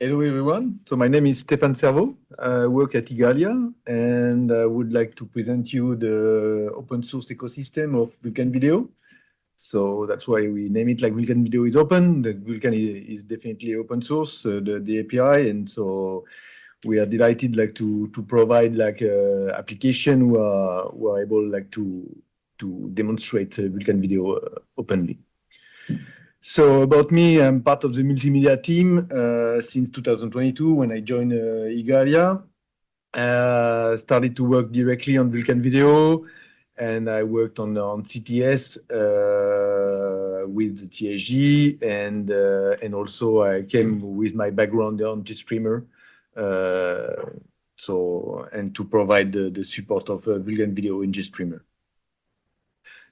Hello everyone. So my name is Stéphane Servo. I work at Igalia and I would like to present you the open source ecosystem of Vulkan Video. So that's why we name it like Vulkan Video is open. The Vulkan is definitely open source, the API, and so we are delighted like to provide like application who are able like to demonstrate Vulkan Video openly. So about me, I'm part of the multimedia team since 2022 when I joined Igalia. Started to work directly on Vulkan Video, and I worked on CTS with the TSG, and also I came with my background on GStreamer, and to provide the support of Vulkan Video in GStreamer.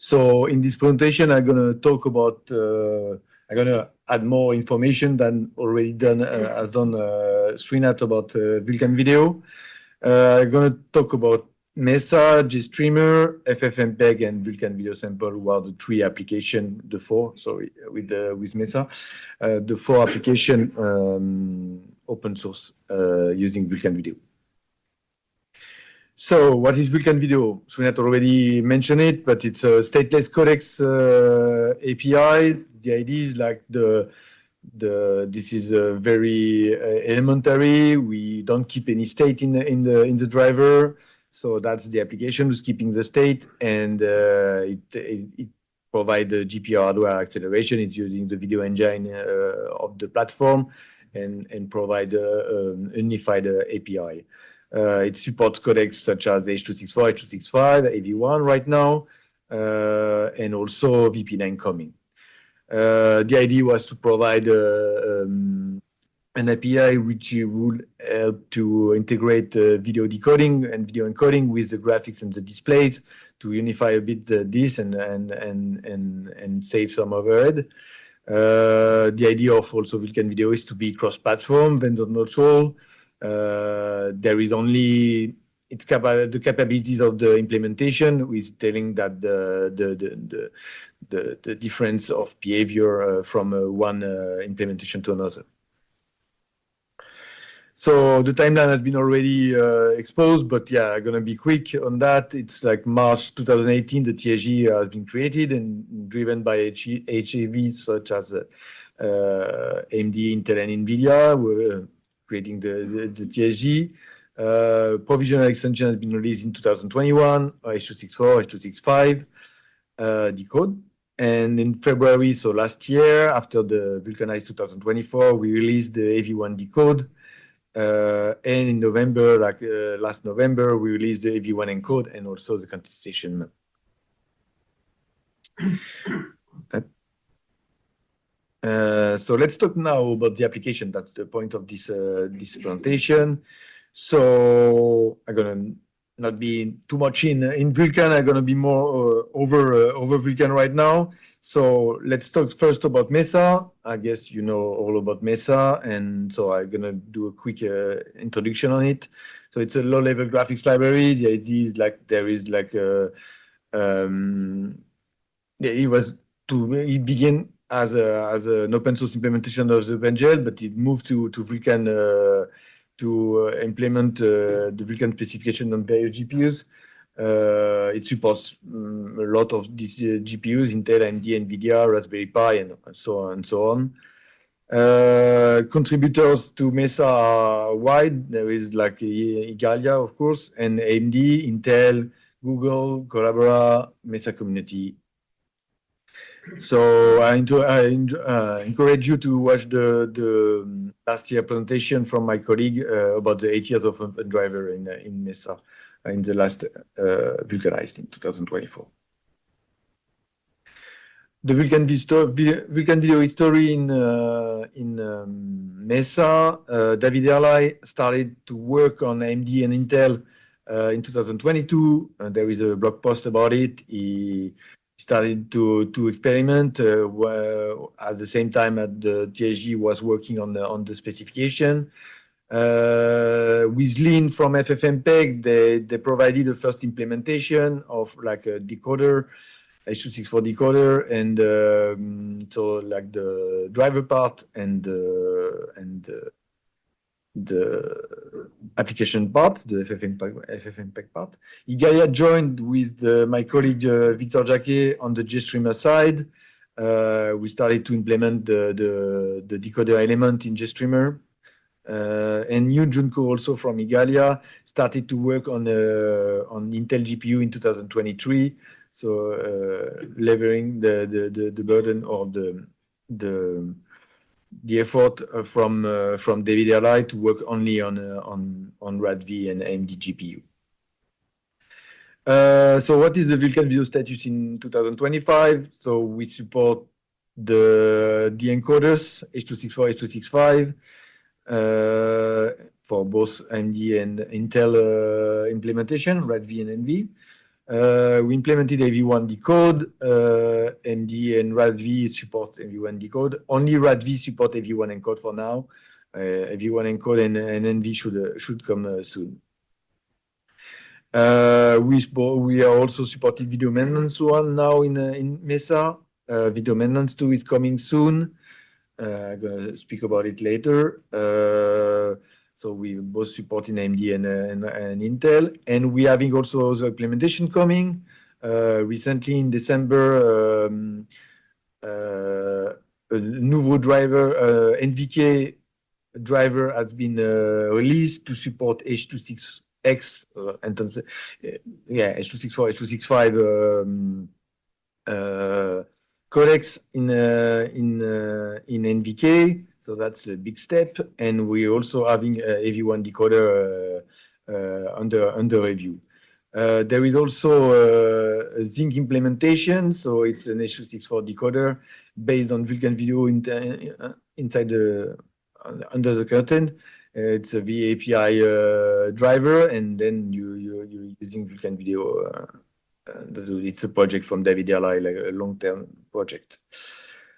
So in this presentation, I'm gonna talk about. I'm gonna add more information than already done as done Srinath about Vulkan Video. I'm gonna talk about Mesa, GStreamer, FFmpeg, and Vulkan Video Sample, who are the three application, the four. Sorry, with Mesa, the four application open source using Vulkan Video. So what is Vulkan Video? Srinath already mentioned it, but it's a stateless codecs API. The idea is like this is very elementary. We don't keep any state in the driver, so that's the application who's keeping the state, and it provides the GPU hardware acceleration. It's using the video engine of the platform, and provide a unified API. It supports codecs such as H.264, H.265, AV1 right now, and also VP9 coming. The idea was to provide an API which would help to integrate video decoding and video encoding with the graphics and the displays to unify a bit this and save some overhead. The idea of also Vulkan Video is to be cross-platform, vendor neutral. There is only the capabilities of the implementation with telling that the difference of behavior from one implementation to another. So the timeline has been already exposed, but yeah, I'm gonna be quick on that. It's like March 2018, the TSG has been created and driven by HAVs such as AMD, Intel, and NVIDIA. We're creating the TSG. Provisional extension has been released in 2021, H.264, H.265 decode. And in February, so last year, after the Vulkanized 2024, we released the AV1 decode. And in November, last November, we released the AV1 encode and also the contestation map. So let's talk now about the application. That's the point of this presentation. So I'm gonna not be too much in Vulkan. I'm gonna be more over Vulkan right now. So let's talk first about Mesa. I guess you know all about Mesa, and so I'm gonna do a quick introduction on it. So it's a low-level graphics library. The idea is like there is like it began as an open source implementation of the OpenGL, but it moved to Vulkan to implement the Vulkan specification on various GPUs. It supports a lot of these GPUs, Intel, AMD, NVIDIA, Raspberry Pi, and so on and so on. Contributors to Mesa are wide. There is like Igalia, of course, and AMD, Intel, Google, Collabora, Mesa community. So I encourage you to watch the last year presentation from my colleague about the 8 years of OpenDriver in Mesa in the last Vulkanized in 2024. The Vulkan Video history in Mesa. David Erlai started to work on AMD and Intel in 2022. There is a blog post about it. He started to experiment at the same time that the TSG was working on the specification. With Lean from FFmpeg, they provided the first implementation of like a decoder, H.264 decoder, and so like the driver part and application part, the FFmpeg part. Igalia joined with my colleague Victor Jacquet on the GStreamer side. We started to implement the decoder element in GStreamer. And Yu Junko, also from Igalia, started to work on Intel GPU in 2023. So levering the burden or the effort from David Erlai to work only on RADV and AMD GPU. So what is the Vulkan video status in 2025? So we support the encoders H.264, H.265 for both AMD and Intel implementation, RADV and NV. We implemented AV1 decode. AMD and RADV support AV1 decode. Only RADV support AV1 encode for now. AV1 encode and NV should come soon. We are also supporting video maintenance 1 now in Mesa. Video maintenance 2 is coming soon. I'm gonna speak about it later. So we both supporting AMD and Intel, and we having also the implementation coming. Recently in December, a nouveau driver, NVK driver has been released to support H.264, H.264, H.265 codecs in NVK. So that's a big step, and we're also having AV1 decoder under review. There is also a Zinc implementation, so it's an H.264 decoder based on Vulkan video inside under the curtain. It's a VAPI driver, and then you're using Vulkan video. It's a project from David Erlai, like a long-term project.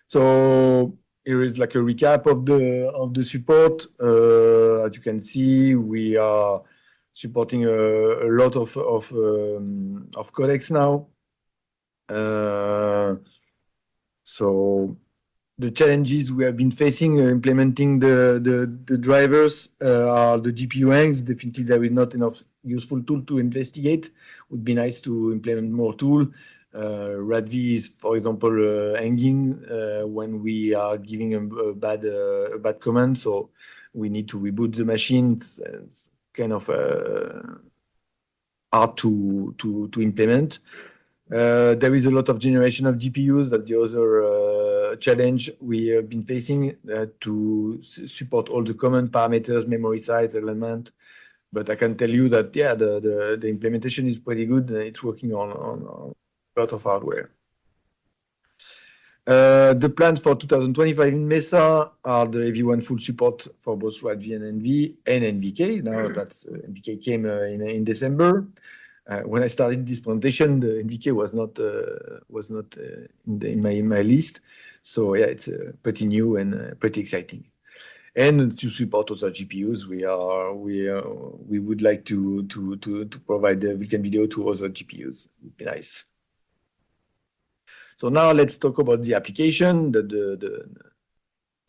So here is like a recap of the support. As you can see, we are supporting a lot of codecs now. So the challenges we have been facing implementing the drivers are the GPU hangs. Definitely, there is not enough useful tool to investigate. Would be nice to implement more tool. RADV is, for example, hanging when we are giving a bad command, so we need to reboot the machine. It's kind of hard to implement. There is a lot of generation of GPUs. That the other challenge we have been facing to support all the common parameters, memory size, element. But I can tell you that the implementation is pretty good. It's working on a lot of hardware. The plans for 2025 in Mesa are the AV1 full support for both RADV and NV and NVK. Now that's NVK came in December. When I started this presentation, the NVK was not in my list. So yeah, it's pretty new and pretty exciting. And to support other GPUs, we would like to provide the Vulkan video to other GPUs. Would be nice. So now let's talk about the application, the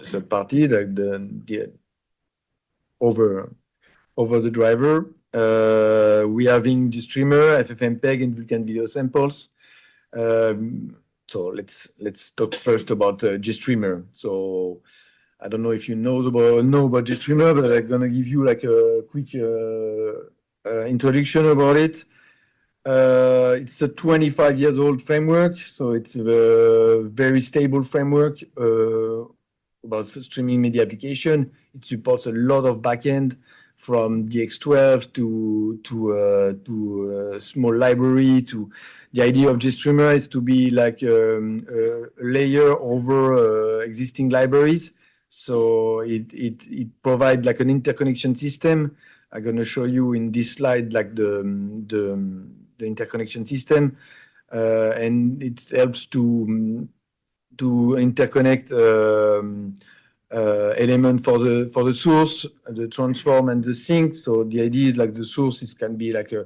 third party, like the over the driver. We having the streamer, FFmpeg, and Vulkan video samples. So let's talk first about GStreamer. So I don't know if you know about GStreamer, but I'm gonna give you like a quick introduction about it. It's a 25 years old framework, so it's a very stable framework about streaming media application. It supports a lot of backend from DX12 to small library. To the idea of GStreamer is to be like a layer over existing libraries. So it provides like an interconnection system. I'm going to show you in this slide like the interconnection system, and it helps to interconnect element for the source, the transform, and the sink. So the idea is like the source can be like a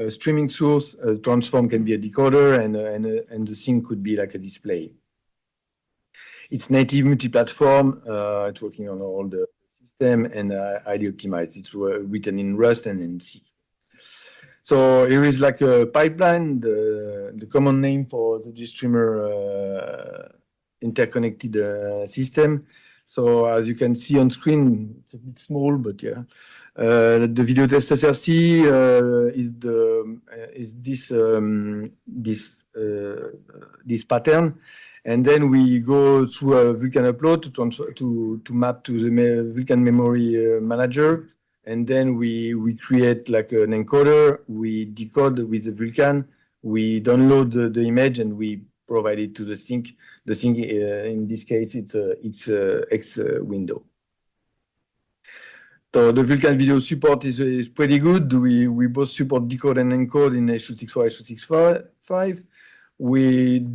streaming source, a transform can be a decoder, and the sink could be like a display. It's native multi-platform. It's working on all the system and highly optimized. It's written in Rust and in C. So here is like a pipeline, the common name for the GStreamer interconnected system. So as you can see on screen, it's a bit small, but yeah. The video test SRC is this pattern, and then we go through a Vulkan upload to map to the Vulkan memory manager, and then we create like an encoder. We decode with the Vulkan. We download the image and we provide it to the sink. The sink in this case it's X window. So the Vulkan video support is pretty good. We both support decode and encode in H.264, H.265. We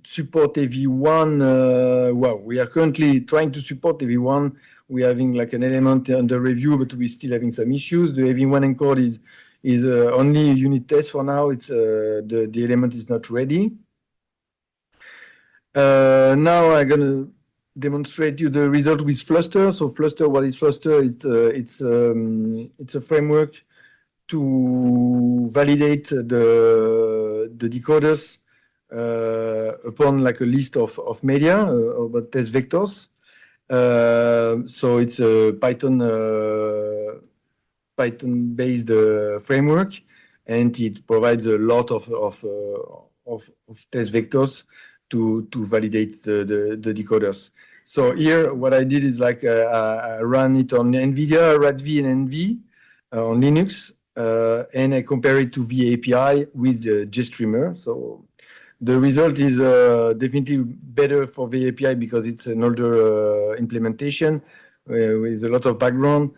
support AV1. Well, we are currently trying to support AV1. We're having like an element under review, but we're still having some issues. The AV1 encode is only a unit test for now. It's the element is not ready. Now I'm gonna demonstrate you the result with Fluster. So Fluster, what is Fluster? It's a framework to validate the decoders upon like a list of media about test vectors. So it's a Python-based framework, and it provides a lot of test vectors to validate the decoders. So here, what I did is like I ran it on NVIDIA, RADV, and NV on Linux, and I compare it to VAPI with the GStreamer. So the result is definitely better for VAPI because it's an older implementation with a lot of background.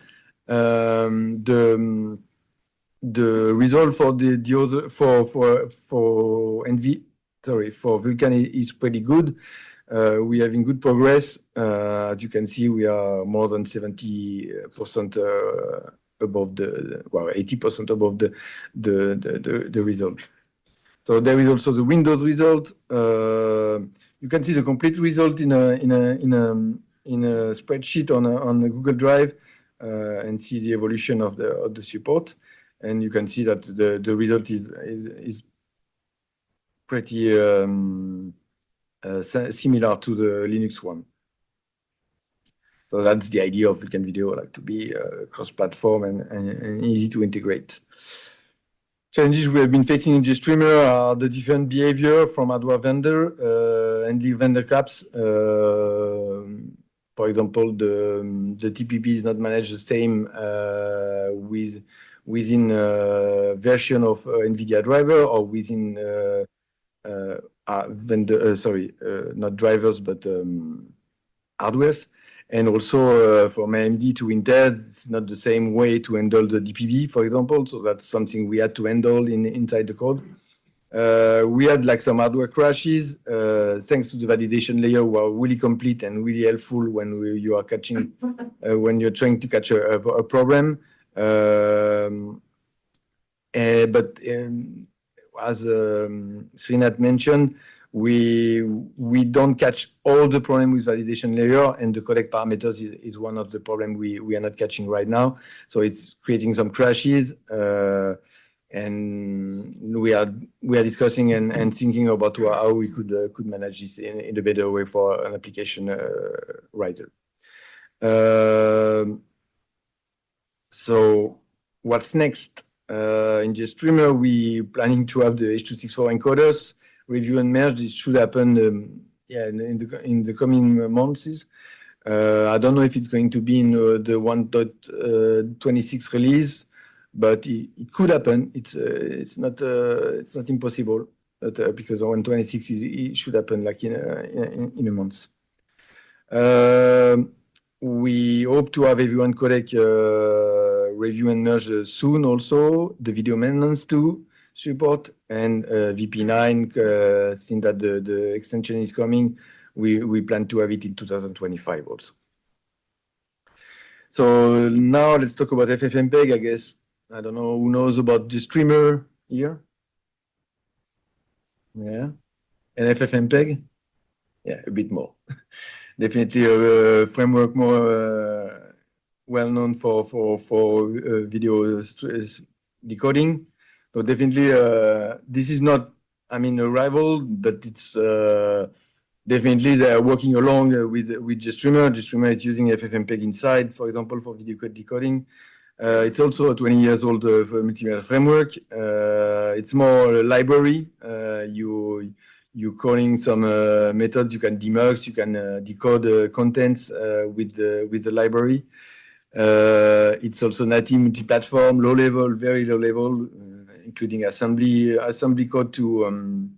The result for the other for NV. Sorry, for Vulkan is pretty good. We are having good progress. As you can see, we are more than 70% above 80% above the result. So there is also the Windows result. You can see the complete result in a spreadsheet on a Google Drive and see the evolution of the support. And you can see that the result is pretty similar to the Linux one. So that's the idea of Vulkan Video, like to be cross-platform and easy to integrate. Challenges we have been facing in GStreamer are the different behavior from hardware vendor and the vendor caps. For example, the TPP is not managed the same within a version of NVIDIA driver or within vendor, not drivers, but hardwares. And also from AMD to Intel, it's not the same way to handle the DPB, for example. So that's something we had to handle inside the code. We had like some hardware crashes, thanks to the validation layer, were really complete and really helpful when you are catching, when you're trying to catch a problem. But as Srinath mentioned, we don't catch all the problem with validation layer, and the codec parameters is one of the problem we are not catching right now. So it's creating some crashes, and we are discussing and thinking about how we could manage this in a better way for an application writer. So what's next? In GStreamer, we planning to have the H.264 encoders review and merge. This should happen in the coming months. I don't know if it's going to be in the 1.26 release, but it could happen. It's not impossible, but, because 1.26 it should happen like in a month. We hope to have everyone codec review and merge soon. Also, the video maintenance too support, and VP9. Since that the extension is coming, we plan to have it in 2025 also. So now let's talk about FFmpeg. I guess I don't know who knows about GStreamer here. Yeah, and FFmpeg. Yeah, a bit more. Definitely a framework more well known for video decoding. So definitely, this is not, I mean, a rival, but it's definitely they are working along with GStreamer. GStreamer is using FFmpeg inside, for example, for video code decoding. It's also a 20 years old multimedia framework. It's more a library. You calling some methods, you can demux, you can decode contents with the library. It's also native multi-platform, low level, very low level, including assembly code to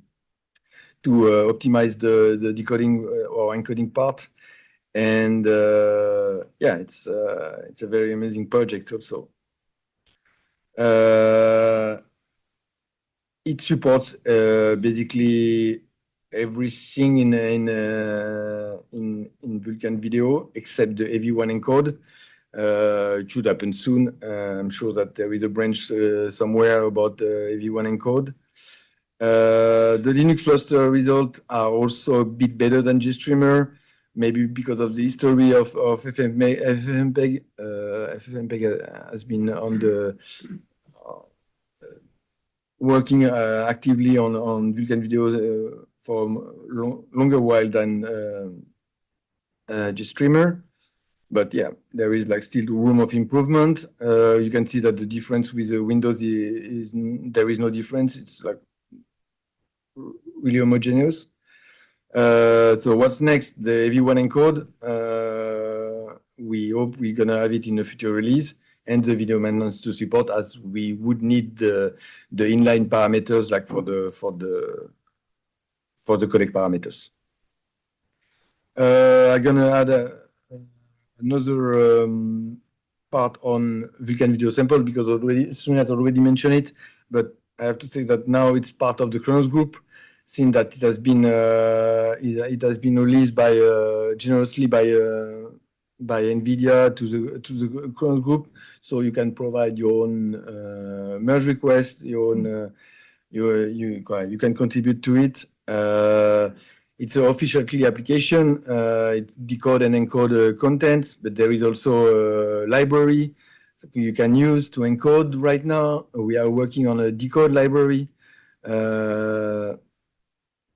optimize the decoding or encoding part. And yeah, it's a very amazing project also. It supports basically everything in Vulkan video except the AV1 encode. It should happen soon. I'm sure that there is a branch somewhere about AV1 encode. The Linux cluster results are also a bit better than GStreamer, maybe because of the history of FFmpeg. FFmpeg has been on the working actively on Vulkan videos for a longer while than GStreamer. But yeah, there is like still room of improvement. You can see that the difference with Windows is there is no difference. It's like really homogeneous. So what's next? The AV1 encode. We hope we're gonna have it in a future release, and the video maintenance to support, as we would need the inline parameters like for the codec parameters. I'm gonna add another part on Vulkan video sample because Sunat already mentioned it, but I have to say that now it's part of the Kronos group, since that it has been released by generously by NVIDIA to the Kronos group, so you can provide your own merge request, your own you can contribute to it. It's an official CLI application. It decode and encode contents, but there is also a library you can use to encode. Right now, we are working on a decode library.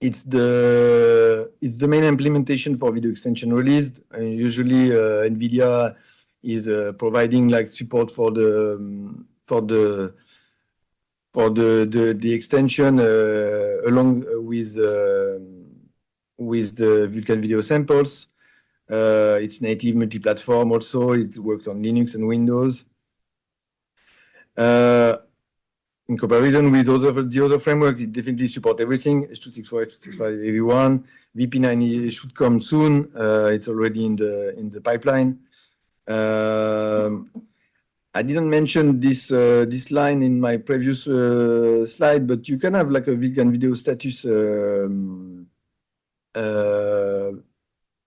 It's the main implementation for video extension released. Usually, NVIDIA is providing like support for the extension along with the Vulkan video samples. It's native multi-platform also. It works on Linux and Windows. In comparison with the other framework, it definitely supports everything. H.264, H.265, AV1. VP9 should come soon. It's already in the pipeline. I didn't mention this line in my previous slide, but you can have like a Vulkan video status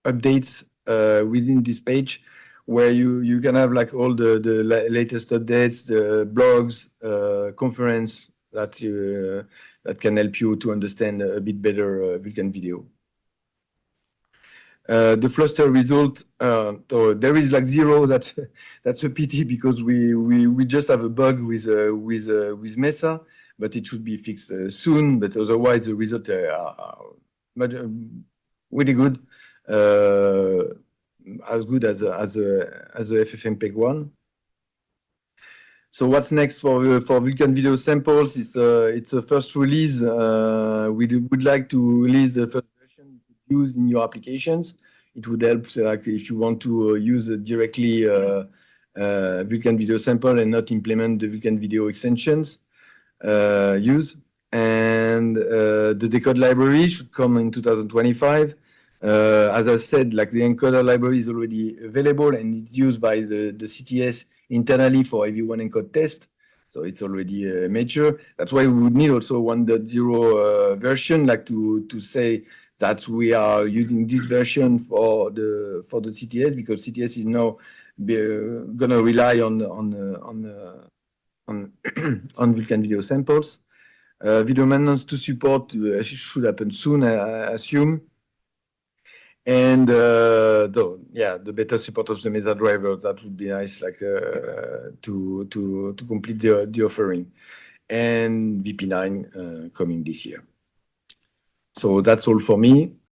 updates within this page, where you can have like all the latest updates, the blogs, conference that can help you to understand a bit better Vulkan video. The Fluster result, so there is like zero. That's a pity because we just have a bug with Mesa, but it should be fixed soon. But otherwise, the results are really good, as good as the FFmpeg one. So what's next for Vulkan video samples? It's a first release. We would like to release the first version used in your applications. It would help like if you want to use directly Vulkan video sample and not implement the Vulkan video extensions use. And the decode library should come in 2025. As I said, like the encoder library is already available and it's used by the CTS internally for AV1 encode test. So it's already mature. That's why we would need also 1.0 version, like to say that we are using this version for the CTS, because CTS is now gonna rely on Vulkan video samples. Video maintenance to support should happen soon, I assume. And the better support of the Mesa driver, that would be nice, like to complete the offering. And VP9 coming this year. So that's all for me.